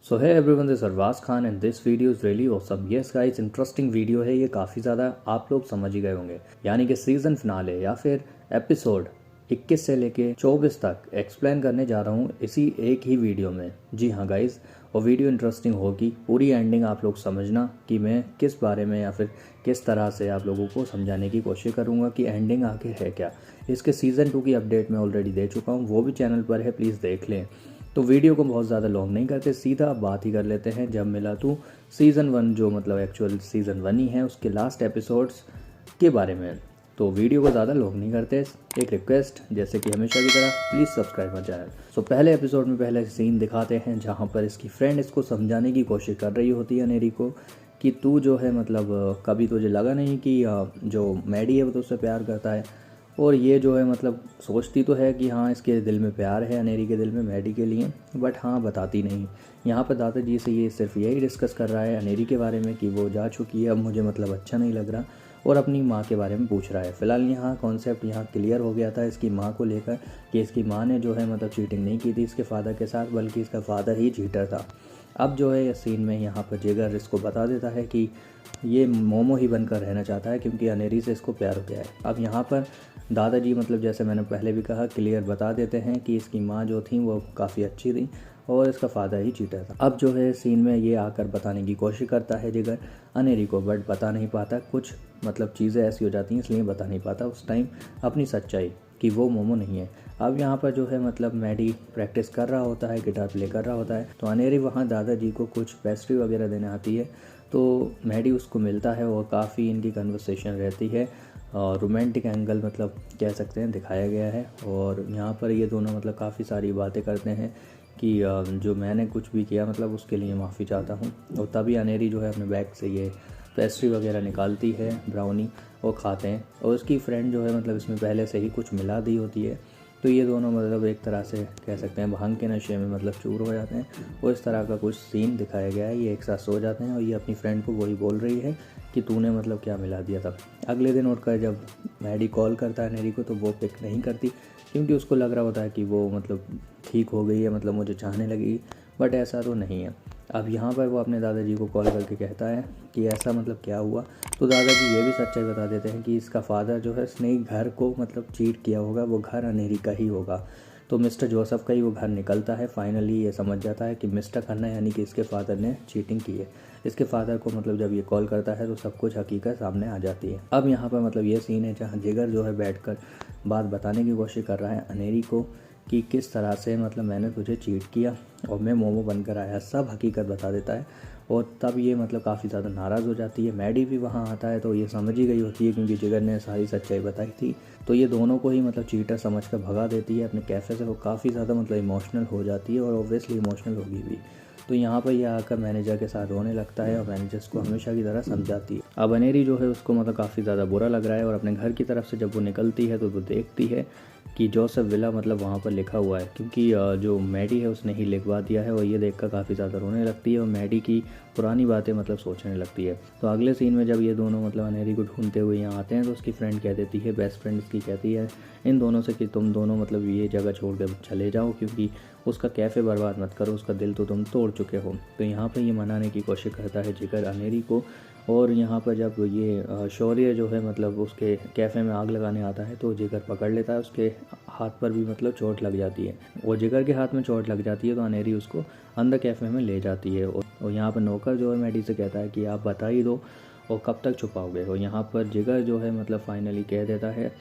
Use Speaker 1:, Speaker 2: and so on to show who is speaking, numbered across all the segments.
Speaker 1: So hi everyone, this Arbaaz Khan and this video is really awesome. Yes guys, interesting video है ये, काफ़ी ज़्यादा आप लोग समझ ही गए होंगे। यानी कि सीज़न फिनाले या फिर एपिसोड 21 से लेके 24 तक एक्सप्लेन करने जा रहा हूँ इसी एक ही वीडियो में। जी हाँ गाइस, और वीडियो इंटरेस्टिंग होगी। पूरी एंडिंग आप लोग समझना कि मैं किस बारे में या फिर किस तरह से आप लोगों को समझाने की कोशिश करूँगा कि एंडिंग आखिर है क्या। इसके सीज़न 2 की अपडेट मैं ऑलरेडी दे चुका हूँ, वो भी चैनल पर है, प्लीज़ देख लें। तो वीडियो को बहुत ज़्यादा लॉन्ग नहीं करते, सीधा बात ही कर लेते हैं। जब मिला तो सीज़न 1 जो मतलब एक्चुअल सीज़न 1 ही है उसके लास्ट एपिसोड्स के बारे में। तो वीडियो को ज़्यादा लॉन्ग नहीं करते। एक रिक्वेस्ट, जैसे कि हमेशा की तरह प्लीज़ सब्सक्राइब माय चैनल। सो पहले एपिसोड में पहले सीन दिखाते हैं जहाँ पर इसकी फ्रेंड इसको समझाने की कोशिश कर रही होती है अनेरी को कि तू जो है मतलब कभी तुझे लगा नहीं कि जो मैडी है वो तो उससे प्यार करता है। और ये जो है मतलब सोचती तो है कि हाँ इसके दिल में प्यार है अनेरी के दिल में मैडी के लिए, बट हाँ बताती नहीं। यहाँ पर दादाजी से ये सिर्फ यही डिस्कस कर रहा है अनेरी के बारे में कि वो जा चुकी है, अब मुझे मतलब अच्छा नहीं लग रहा, और अपनी माँ के बारे में पूछ रहा है। फिलहाल यहाँ कॉन्सेप्ट यहाँ क्लियर हो गया था इसकी माँ को लेकर कि इसकी माँ ने जो है मतलब चीटिंग नहीं की थी इसके फादर के साथ, बल्कि इसका फादर ही चीटर था। अब जो है इस सीन में यहाँ पर जिगर इसको बता देता है कि ये मोमो ही बनकर रहना चाहता है क्योंकि अनेरी से इसको प्यार हो गया है। अब यहाँ पर दादाजी मतलब जैसे मैंने पहले भी कहा क्लियर बता देते हैं कि इसकी माँ जो थी वो काफ़ी अच्छी थी और इसका फादर ही चीटर था। अब जो है सीन में ये आकर बताने की कोशिश करता है जिगर अनेरी को, बट बता नहीं पाता। कुछ मतलब चीज़ें ऐसी हो जाती हैं इसलिए बता नहीं पाता उस टाइम अपनी सच्चाई कि वो मोमो नहीं है। अब यहाँ पर जो है मतलब मैडी प्रैक्टिस कर रहा होता है, गिटार प्ले कर रहा होता है, तो अनेरी वहाँ दादाजी को कुछ पेस्ट्री वगैरह देने आती है। तो मैडी उसको मिलता है और काफ़ी इनकी कन्वर्सेशन रहती है और रोमांटिक एंगल मतलब कह सकते हैं दिखाया गया है। और यहाँ पर ये दोनों मतलब काफ़ी सारी बातें करते हैं कि जो मैंने कुछ भी किया मतलब उसके लिए माफ़ी चाहता हूँ। और तभी अनेरी जो है अपने बैग से ये पेस्ट्री वगैरह निकालती है, ब्राउनी, और खाते हैं। और उसकी फ्रेंड जो है मतलब इसमें पहले से ही कुछ मिला दी होती है। तो ये दोनों मतलब एक तरह से कह सकते हैं भांग के नशे में मतलब चूर हो जाते हैं और इस तरह का कुछ सीन दिखाया गया है। ये एक साथ सो जाते हैं और ये अपनी फ्रेंड को वही बोल रही है कि तूने मतलब क्या मिला दिया था। अगले दिन उठकर जब मैडी कॉल करता है अनेरी को तो वो पिक नहीं करती क्योंकि उसको लग रहा होता है कि वो मतलब ठीक हो गई है, मतलब मुझे चाहने लगी, बट ऐसा तो नहीं है। अब यहाँ पर वो अपने दादाजी को कॉल करके कहता है कि ऐसा मतलब क्या हुआ। तो दादाजी ये भी सच्चाई बता देते हैं कि इसका फादर जो है उसने घर को मतलब चीट किया होगा, वो घर अनेरी का ही होगा। तो मिस्टर जोसेफ का ही वो घर निकलता है। फाइनली ये समझ जाता है कि मिस्टर खन्ना यानी कि इसके फादर ने चीटिंग की है। इसके फादर को मतलब जब ये कॉल करता है तो सब कुछ हकीकत सामने आ जाती है। अब यहाँ पर मतलब ये सीन है जहाँ जिगर जो है बैठकर बात बताने की कोशिश कर रहा है अनेरी को कि किस तरह से मतलब मैंने तुझे चीट किया और मैं मोमो बनकर आया, सब हकीकत बता देता है। और तब ये मतलब काफ़ी ज़्यादा नाराज़ हो जाती है। मैडी भी वहाँ आता है तो ये समझ ही गई होती है क्योंकि जिगर ने सारी सच्चाई बताई थी। तो ये दोनों को ही मतलब चीटर समझकर भगा देती है अपने कैफ़े से। वो काफ़ी ज़्यादा मतलब इमोशनल हो जाती है और ऑब्वियसली इमोशनल होगी भी। तो यहाँ पर यह आकर मैनेजर के साथ रोने लगता है और मैनेजर को हमेशा की तरह समझाती है। अब अनेरी जो है उसको मतलब काफ़ी ज़्यादा बुरा लग रहा है और अपने घर की तरफ से जब वो निकलती है तो वो देखती है कि जोसेफ विला मतलब वहाँ पर लिखा हुआ है क्योंकि जो मैडी है उसने ही लिखवा दिया है। और ये देखकर काफ़ी ज़्यादा रोने लगती है और मैडी की पुरानी बातें मतलब सोचने लगती है। तो अगले सीन में जब ये दोनों मतलब अनेरी को ढूंढते हुए यहाँ आते हैं तो उसकी फ्रेंड कह देती है, बेस्ट फ्रेंड इसकी कहती है इन दोनों से कि तुम दोनों मतलब ये जगह छोड़ कर चले जाओ क्योंकि उसका कैफ़े बर्बाद मत करो, उसका दिल तो तुम तोड़ चुके हो। तो यहाँ पर ये मनाने की कोशिश करता है जिगर अनेरी को। और यहाँ पर जब ये शौर्य जो है मतलब उसके कैफ़े में आग लगाने आता है तो जिगर पकड़ लेता है, उसके हाथ पर भी मतलब चोट लग जाती है। और जिगर के हाथ में चोट लग जाती है तो अनेरी उसको अंदर कैफ़े में ले जाती है। और यहाँ पर नौकर जो है मैडी से कहता है कि आप बता ही दो और कब तक छुपाओगे। और यहाँ पर जिगर जो है मतलब फाइनली कह देता है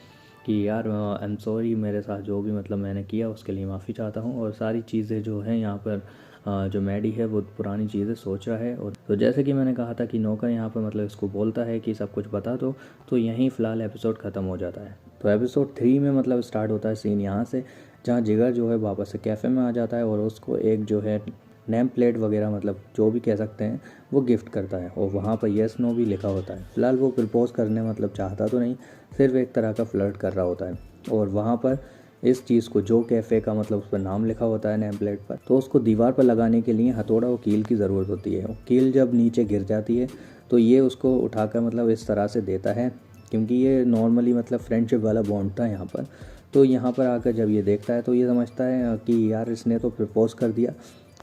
Speaker 1: कि यार आई एम सॉरी, मेरे साथ जो भी मतलब मैंने किया उसके लिए माफ़ी चाहता हूँ। और सारी चीज़ें जो हैं यहाँ पर जो मैडी है वो पुरानी चीज़ें सोच रहा है। और तो जैसे कि मैंने कहा था कि नौकर यहाँ पर मतलब इसको बोलता है कि सब कुछ बता दो, तो यहीं फ़िलहाल एपिसोड ख़त्म हो जाता है। तो एपिसोड 3 में मतलब स्टार्ट होता है सीन यहाँ से जहाँ जिगर जो है वापस से कैफ़े में आ जाता है और उसको एक जो है नेम प्लेट वगैरह मतलब जो भी कह सकते हैं वो गिफ्ट करता है। और वहाँ पर येस नो भी लिखा होता है। फ़िलहाल वो प्रपोज करने मतलब चाहता तो नहीं, सिर्फ एक तरह का फ्लर्ट कर रहा होता है। और वहाँ पर इस चीज़ को जो कैफ़े का मतलब उस पर नाम लिखा होता है नेम प्लेट पर, तो उसको दीवार पर लगाने के लिए हथौड़ा और कील की ज़रूरत होती है। कील जब नीचे गिर जाती है तो ये उसको उठाकर मतलब इस तरह से देता है क्योंकि ये नॉर्मली मतलब फ्रेंडशिप वाला बॉन्ड था यहाँ पर। तो यहाँ पर आकर जब ये देखता है तो ये समझता है कि यार इसने तो प्रपोज कर दिया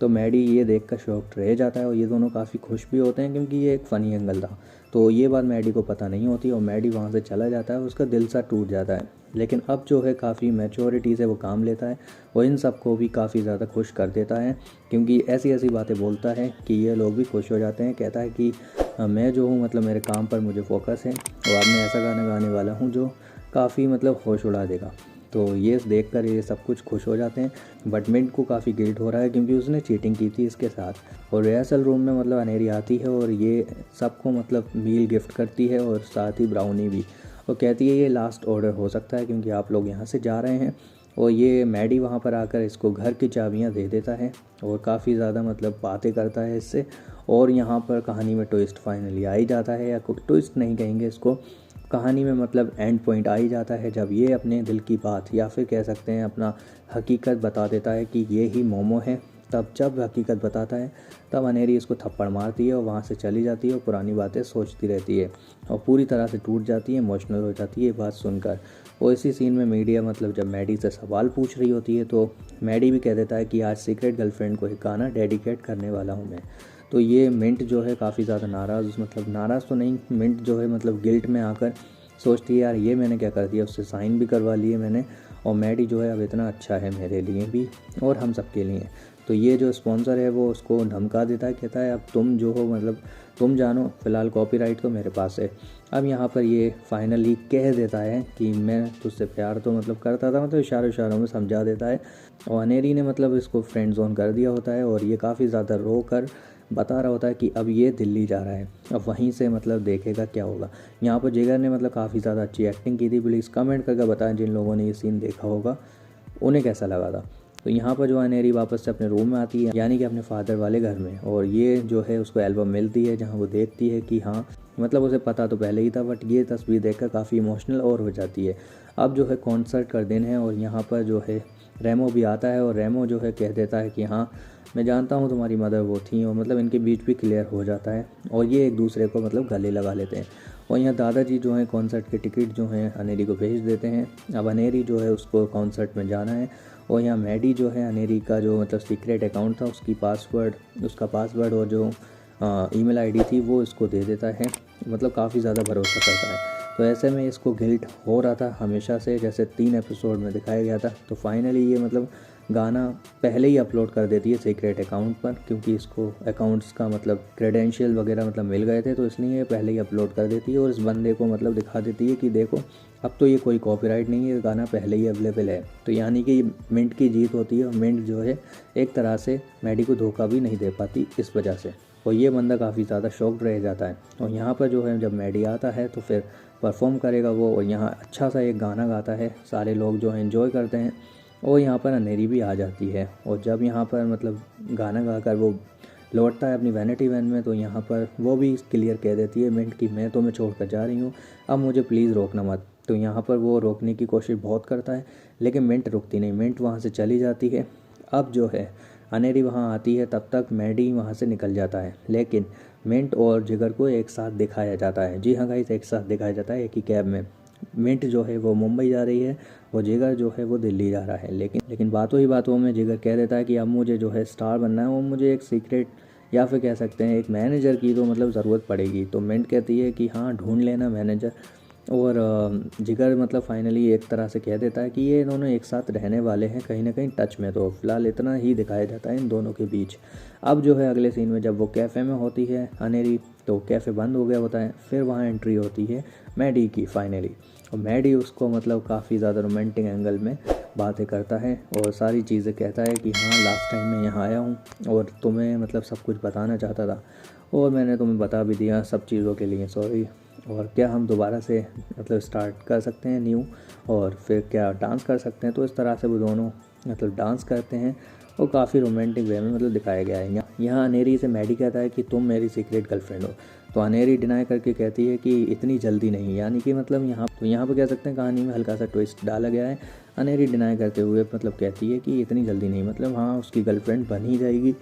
Speaker 1: तो मैडी ये देख कर शॉक्ड रह जाता है और ये दोनों काफ़ी खुश भी होते हैं क्योंकि ये एक फ़नी एंगल था। तो ये बात मैडी को पता नहीं होती और मैडी वहाँ से चला जाता है, उसका दिल सा टूट जाता है। लेकिन अब जो है काफ़ी मैच्योरिटी से वो काम लेता है और इन सबको भी काफ़ी ज़्यादा खुश कर देता है क्योंकि ऐसी ऐसी बातें बोलता है कि ये लोग भी खुश हो जाते हैं। कहता है कि मैं जो हूँ मतलब मेरे काम पर मुझे फोकस है और अब मैं ऐसा गाना गाने वाला हूँ जो काफ़ी मतलब होश उड़ा देगा। तो ये देख कर ये सब कुछ खुश हो जाते हैं। बट मिंट को काफ़ी गिल्ट हो रहा है क्योंकि उसने चीटिंग की थी इसके साथ। और रिहर्सल रूम में मतलब अनेरी आती है और ये सबको मतलब मील गिफ्ट करती है और साथ ही ब्राउनी भी, और कहती है ये लास्ट ऑर्डर हो सकता है क्योंकि आप लोग यहाँ से जा रहे हैं। और ये मैडी वहाँ पर आकर इसको घर की चाबियाँ दे देता है और काफ़ी ज़्यादा मतलब बातें करता है इससे। और यहाँ पर कहानी में ट्विस्ट फाइनली आ ही जाता है, या ट्विस्ट नहीं कहेंगे इसको, कहानी में मतलब एंड पॉइंट आ ही जाता है जब ये अपने दिल की बात या फिर कह सकते हैं अपना हकीकत बता देता है कि ये ही मोमो है। तब जब हकीकत बताता है तब अनेरी इसको थप्पड़ मारती है और वहाँ से चली जाती है और पुरानी बातें सोचती रहती है और पूरी तरह से टूट जाती है, इमोशनल हो जाती है ये बात सुनकर। और इसी सीन में मीडिया मतलब जब मैडी से सवाल पूछ रही होती है तो मैडी भी कह देता है कि आज सीक्रेट गर्लफ्रेंड को एक गाना डेडिकेट करने वाला हूँ मैं। तो ये मिंट जो है काफ़ी ज़्यादा नाराज़, मतलब नाराज़ तो नहीं, मिंट जो है मतलब गिल्ट में आकर सोचती है यार ये मैंने क्या कर दिया, उससे साइन भी करवा लिए मैंने, और मैडी जो है अब इतना अच्छा है मेरे लिए भी और हम सब के लिए। तो ये जो स्पॉन्सर है वो उसको धमका देता है, कहता है अब तुम जो हो मतलब तुम जानो, फ़िलहाल कॉपीराइट तो मेरे पास है। अब यहाँ पर ये फाइनली कह देता है कि मैं तुझसे प्यार तो मतलब करता था, मतलब इशारों में समझा देता है। और अनेरी ने मतलब इसको फ्रेंड जोन कर दिया होता है और ये काफ़ी ज़्यादा रो कर बता रहा होता है कि अब ये दिल्ली जा रहा है, अब वहीं से मतलब देखेगा क्या होगा। यहाँ पर जिगर ने मतलब काफ़ी ज़्यादा अच्छी एक्टिंग की थी। प्लीज़ कमेंट करके बताएं जिन लोगों ने ये सीन देखा होगा उन्हें कैसा लगा था। तो यहाँ पर जो अनेरी वापस से अपने रूम में आती है, यानी कि अपने फादर वाले घर में, और ये जो है उसको एल्बम मिलती है जहाँ वो देखती है कि हाँ मतलब उसे पता तो पहले ही था, बट ये तस्वीर देखकर काफ़ी इमोशनल और हो जाती है। अब जो है कॉन्सर्ट कर दिन है और यहाँ पर जो है रेमो भी आता है और रेमो जो है कह देता है कि हाँ मैं जानता हूँ तुम्हारी मदर वो थी, और मतलब इनके बीच भी क्लियर हो जाता है और ये एक दूसरे को मतलब गले लगा लेते हैं। और यहाँ दादाजी जो हैं कॉन्सर्ट के टिकट जो हैं अनेरी को भेज देते हैं। अब अनेरी जो है उसको कॉन्सर्ट में जाना है और यहाँ मैडी जो है अनेरी का जो मतलब सीक्रेट अकाउंट था उसका पासवर्ड और जो ईमेल आईडी थी वो इसको दे देता है, मतलब काफ़ी ज़्यादा भरोसा करता है। तो ऐसे में इसको गिल्ट हो रहा था हमेशा से, जैसे 3 एपिसोड में दिखाया गया था। तो फाइनली ये मतलब गाना पहले ही अपलोड कर देती है सीक्रेट अकाउंट पर, क्योंकि इसको अकाउंट्स का मतलब क्रेडेंशियल वगैरह मतलब मिल गए थे, तो इसलिए ये पहले ही अपलोड कर देती है और इस बंदे को मतलब दिखा देती है कि देखो अब तो ये कोई कॉपीराइट नहीं है, गाना पहले ही अवेलेबल है। तो यानी कि मिंट की जीत होती है और मिंट जो है एक तरह से मैडी को धोखा भी नहीं दे पाती इस वजह से, और ये बंदा काफ़ी ज़्यादा शॉक्ड रह जाता है। और यहाँ पर जो है जब मैडी आता है तो फिर परफॉर्म करेगा वो, और यहाँ अच्छा सा एक गाना गाता है, सारे लोग जो है एंजॉय करते हैं। और यहाँ पर अनेरी भी आ जाती है और जब यहाँ पर मतलब गाना गाकर वो लौटता है अपनी वैनिटी वैन में, तो यहाँ पर वो भी क्लियर कह देती है मिंट की मैं तुम्हें छोड़ कर जा रही हूँ, अब मुझे प्लीज़ रोकना मत। तो यहाँ पर वो रोकने की कोशिश बहुत करता है लेकिन मिंट रुकती नहीं, मिंट वहाँ से चली जाती है। अब जो है अनेरी वहाँ आती है, तब तक मैडी वहाँ से निकल जाता है, लेकिन मिंट और जिगर को एक साथ दिखाया जाता है। जी हाँ गाइस, एक साथ दिखाया जाता है एक ही कैब में। मिंट जो है वो मुंबई जा रही है और जिगर जो है वो दिल्ली जा रहा है, लेकिन बातों ही बातों में जिगर कह देता है कि अब मुझे जो है स्टार बनना है, वो मुझे एक सीक्रेट या फिर कह सकते हैं एक मैनेजर की तो मतलब ज़रूरत पड़ेगी। तो मिंट कहती है कि हाँ ढूंढ लेना मैनेजर, और जिगर मतलब फाइनली एक तरह से कह देता है कि ये दोनों एक साथ रहने वाले हैं कहीं ना कहीं टच में। तो फिलहाल इतना ही दिखाया जाता है इन दोनों के बीच। अब जो है अगले सीन में जब वो कैफ़े में होती है अनेरी, तो कैफ़े बंद हो गया होता है, फिर वहाँ एंट्री होती है मैडी की फाइनली, और मैडी उसको मतलब काफ़ी ज़्यादा रोमांटिक एंगल में बातें करता है और सारी चीज़ें कहता है कि हाँ लास्ट टाइम मैं यहाँ आया हूँ और तुम्हें मतलब सब कुछ बताना चाहता था और मैंने तुम्हें बता भी दिया, सब चीज़ों के लिए सॉरी, और क्या हम दोबारा से मतलब स्टार्ट कर सकते हैं न्यू, और फिर क्या डांस कर सकते हैं। तो इस तरह से वो दोनों मतलब डांस करते हैं और काफ़ी रोमांटिक वे में मतलब दिखाया गया है। यहाँ अनेरी से मैडी कहता है कि तुम मेरी सीक्रेट गर्लफ्रेंड हो, तो अनेरी डिनाई करके कहती है कि इतनी जल्दी नहीं, यानी कि मतलब यहाँ पर कह सकते हैं कहानी में हल्का सा ट्विस्ट डाला गया है। अनेरी डिनाई करते हुए मतलब कहती है कि इतनी जल्दी नहीं, मतलब हाँ उसकी गर्लफ्रेंड बन ही जाएगी।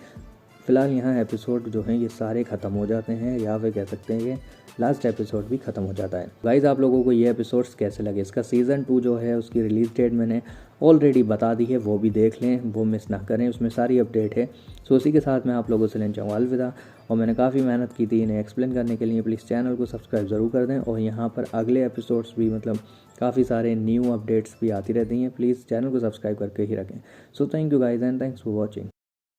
Speaker 1: फिलहाल यहाँ एपिसोड जो हैं ये सारे ख़त्म हो जाते हैं, या फिर कह सकते हैं ये लास्ट एपिसोड भी ख़त्म हो जाता है। गाइज़ आप लोगों को ये एपिसोड्स कैसे लगे? इसका सीज़न 2 जो है उसकी रिलीज़ डेट मैंने ऑलरेडी बता दी है, वो भी देख लें, वो मिस ना करें, उसमें सारी अपडेट है। सो उसी के साथ मैं आप लोगों से लेना चाहूँगा अलविदा। और मैंने काफ़ी मेहनत की थी इन्हें एक्सप्लेन करने के लिए, प्लीज़ चैनल को सब्सक्राइब ज़रूर कर दें। और यहाँ पर अगले एपिसोड्स भी मतलब काफ़ी सारे न्यू अपडेट्स भी आती रहती हैं, प्लीज़ चैनल को सब्सक्राइब करके ही रखें। So thank you guys and thanks for watching.